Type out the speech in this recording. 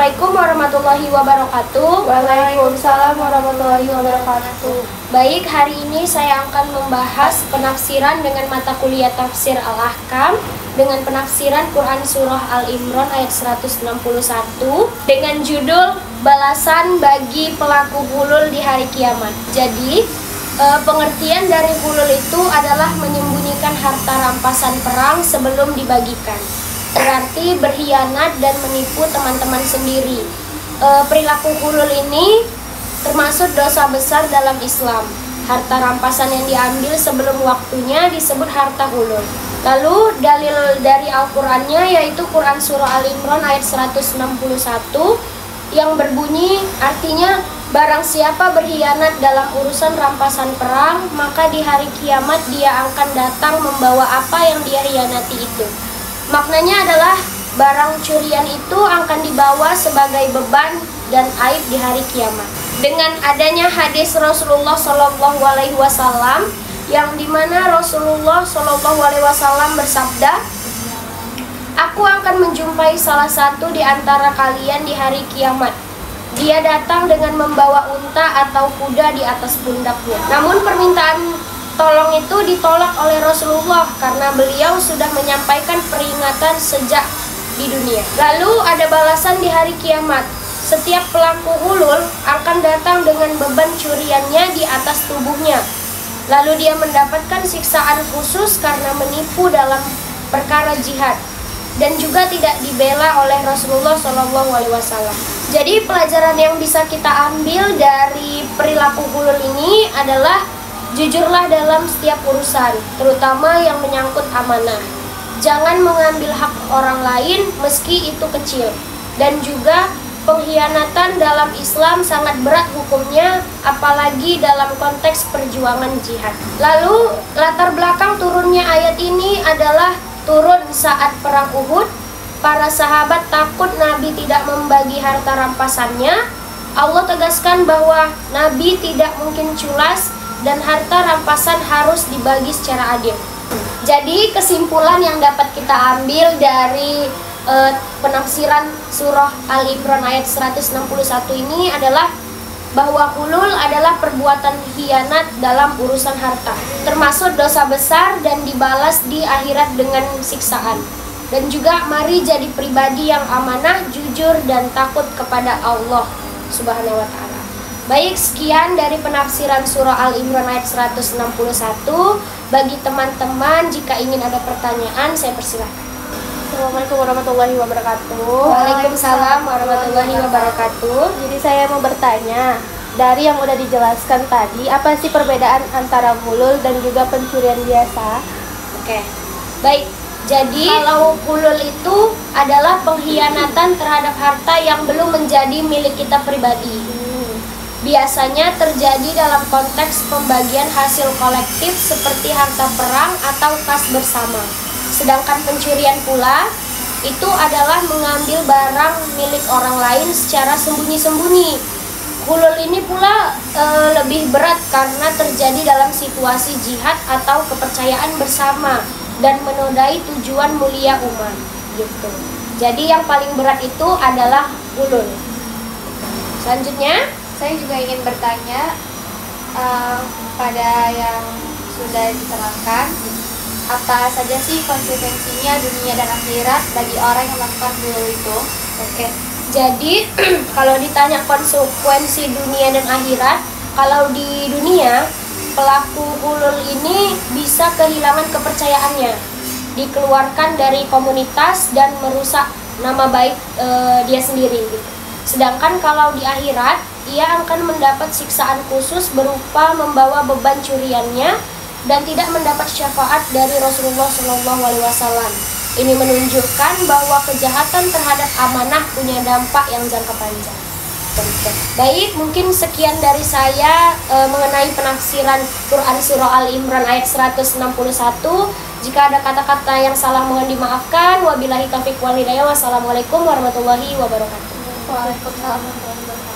Assalamualaikum warahmatullahi wabarakatuh. Waalaikumsalam warahmatullahi wabarakatuh. Baik, hari ini saya akan membahas penafsiran dengan mata kuliah tafsir Al-Ahkam dengan penafsiran Quran Surah Al-Imran ayat 161 dengan judul Balasan bagi pelaku hulul di hari kiamat. Jadi, pengertian dari hulul itu adalah menyembunyikan harta rampasan perang sebelum dibagikan. Berarti berkhianat dan menipu teman-teman sendiri. Perilaku hulul ini termasuk dosa besar dalam Islam. Harta rampasan yang diambil sebelum waktunya disebut harta hulul. Lalu dalil dari Al-Qur'annya yaitu Quran Surah Al-Imran ayat 161 yang berbunyi artinya barang siapa berkhianat dalam urusan rampasan perang, maka di hari kiamat dia akan datang membawa apa yang dia khianati itu. Maknanya adalah barang curian itu akan dibawa sebagai beban dan aib di hari kiamat. Dengan adanya hadis Rasulullah Shallallahu Alaihi Wasallam yang dimana Rasulullah Shallallahu Alaihi Wasallam bersabda, "Aku akan menjumpai salah satu di antara kalian di hari kiamat. Dia datang dengan membawa unta atau kuda di atas pundaknya. Namun permintaan tolong itu ditolak oleh Rasulullah karena beliau sudah menyampaikan peringatan sejak di dunia. Lalu ada balasan di hari kiamat. Setiap pelaku hulul akan datang dengan beban curiannya di atas tubuhnya. Lalu dia mendapatkan siksaan khusus karena menipu dalam perkara jihad dan juga tidak dibela oleh Rasulullah SAW. Jadi pelajaran yang bisa kita ambil dari perilaku hulul ini adalah jujurlah dalam setiap urusan, terutama yang menyangkut amanah. Jangan mengambil hak orang lain meski itu kecil. Dan juga pengkhianatan dalam Islam sangat berat hukumnya, apalagi dalam konteks perjuangan jihad. Lalu latar belakang turunnya ayat ini adalah turun saat perang Uhud. Para sahabat takut Nabi tidak membagi harta rampasannya. Allah tegaskan bahwa Nabi tidak mungkin culas dan harta rampasan harus dibagi secara adil. Jadi kesimpulan yang dapat kita ambil dari penafsiran surah Al-Imran ayat 161 ini adalah bahwa hulul adalah perbuatan khianat dalam urusan harta, termasuk dosa besar dan dibalas di akhirat dengan siksaan. Dan juga mari jadi pribadi yang amanah, jujur dan takut kepada Allah Subhanahu wa taala. Baik, sekian dari penafsiran surah Al-Imran ayat 161. Bagi teman-teman, jika ingin ada pertanyaan, saya persilahkan. Assalamualaikum warahmatullahi wabarakatuh. Waalaikumsalam warahmatullahi wabarakatuh. Jadi saya mau bertanya, dari yang udah dijelaskan tadi, apa sih perbedaan antara hulul dan juga pencurian biasa? Oke, baik. Jadi kalau hulul itu adalah pengkhianatan terhadap harta yang belum menjadi milik kita pribadi. Biasanya terjadi dalam konteks pembagian hasil kolektif seperti harta perang atau kas bersama. Sedangkan pencurian pula itu adalah mengambil barang milik orang lain secara sembunyi-sembunyi. Hulul ini pula lebih berat karena terjadi dalam situasi jihad atau kepercayaan bersama dan menodai tujuan mulia umat gitu. Jadi yang paling berat itu adalah hulul. Selanjutnya saya juga ingin bertanya pada yang sudah diterangkan, apa saja sih konsekuensinya dunia dan akhirat bagi orang yang melakukan hulul itu? Oke, jadi kalau ditanya konsekuensi dunia dan akhirat, kalau di dunia pelaku hulul ini bisa kehilangan kepercayaannya, dikeluarkan dari komunitas dan merusak nama baik dia sendiri gitu. Sedangkan kalau di akhirat, ia akan mendapat siksaan khusus berupa membawa beban curiannya dan tidak mendapat syafaat dari Rasulullah SAW. Ini menunjukkan bahwa kejahatan terhadap amanah punya dampak yang jangka panjang. Baik, mungkin sekian dari saya mengenai penafsiran Quran Surah Al-Imran ayat 161. Jika ada kata-kata yang salah mohon dimaafkan. Wabillahi taufiq wal hidayah. Wassalamualaikum warahmatullahi wabarakatuh. Waalaikumsalam warahmatullahi wabarakatuh.